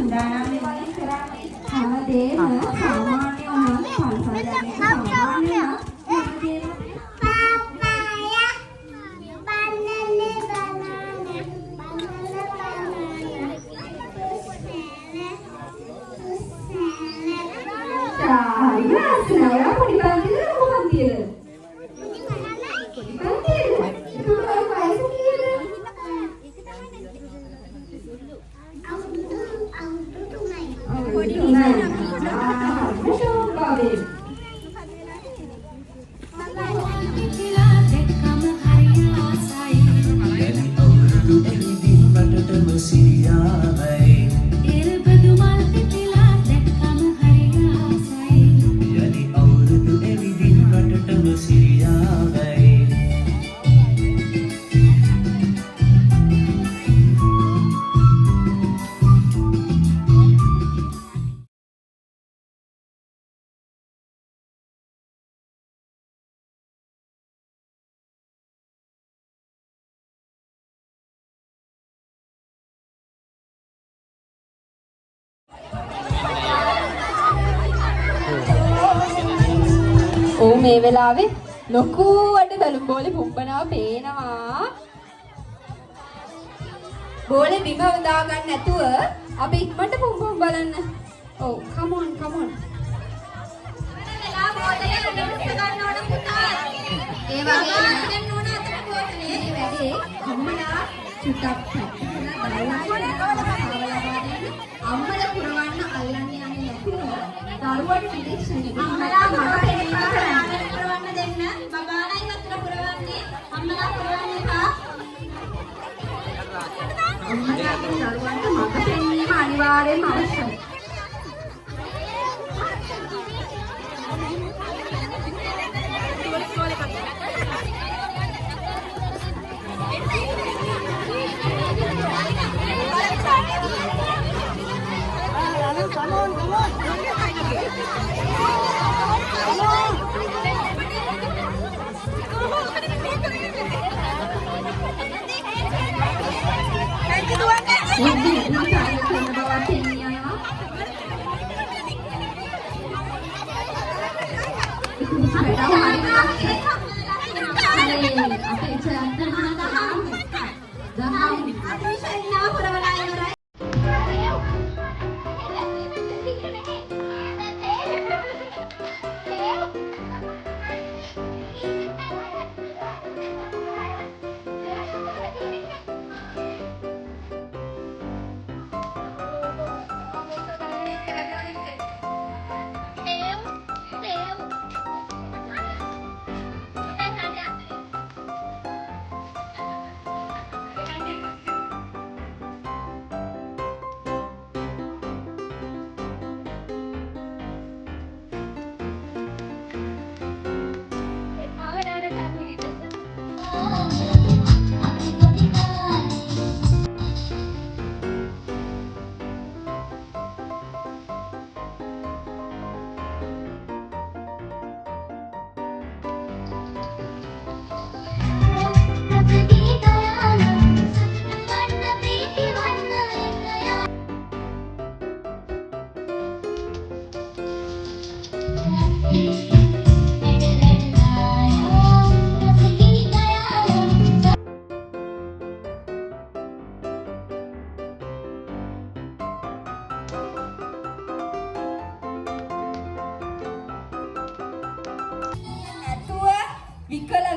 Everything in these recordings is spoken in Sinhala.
සූදානම් වෙන්නේ කරන්නේ හැමදේම සාමාන්‍ය වුණත් පන්සල් යන්නේ සාමාන්‍ය වුණත් මේ වෙලාවේ ලොකුවට බැලුම් බෝලේ පුම්බනවා පේනවා. බෝලේ බිම වදා ගන්න නැතුව අපි ඉක්මනට පුම්බුම් බලන්න. ඔව් come on. වෙලා බෝලේ උඩට ගන්න ඕන පුතා. ඒ වගේ දෙන්න ඕන අතට බෝලේ. මේ වැඩේ අම්මලා චුට්ටක් අම්මලා පුරවන්න අල්ලන්නේ යන්නේ නැතුව දරුවට නිරීක්ෂණය අම්මලා පුරවන්න දෙන්න බබාලයි වතුර පුරවන්නේ අම්මලා පුරවන්න එපා අම්මලා දරුවන්ට මඟ පෙන්වීම අනිවාර්යයෙන්ම අවශ්‍යයි Come on.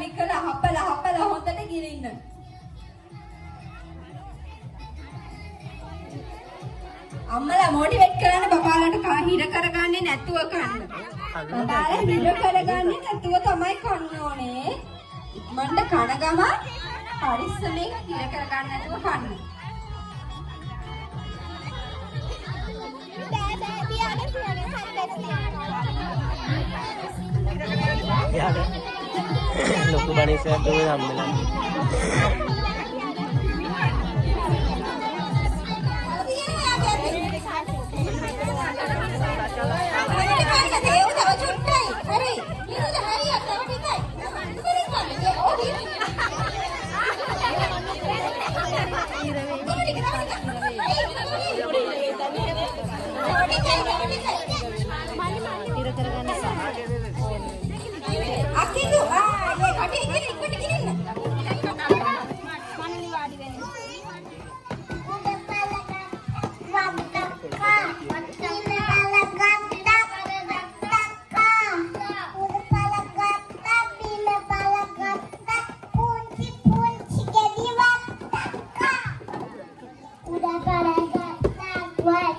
විකල හපලා හොඳට ගිරින්න. අම්මලා මොටිවේට් කරන්න බබාලට හිර කරගන්නේ නැතුව කන්න. බබාලා හිර කරගන්නේ නැතුව තමයි කන්න ඕනේ. ඉක්මනට කන ගම පරිස්සමෙන් හිර කරගන්න නැතුව කන්න. ලොකු බණේසයක් දුවේ හම්බෙලා. Hãy subscribe cho kênh Ghiền Mì Gõ để không bỏ lỡ những video hấp dẫn. පරගත්තක් වත්ත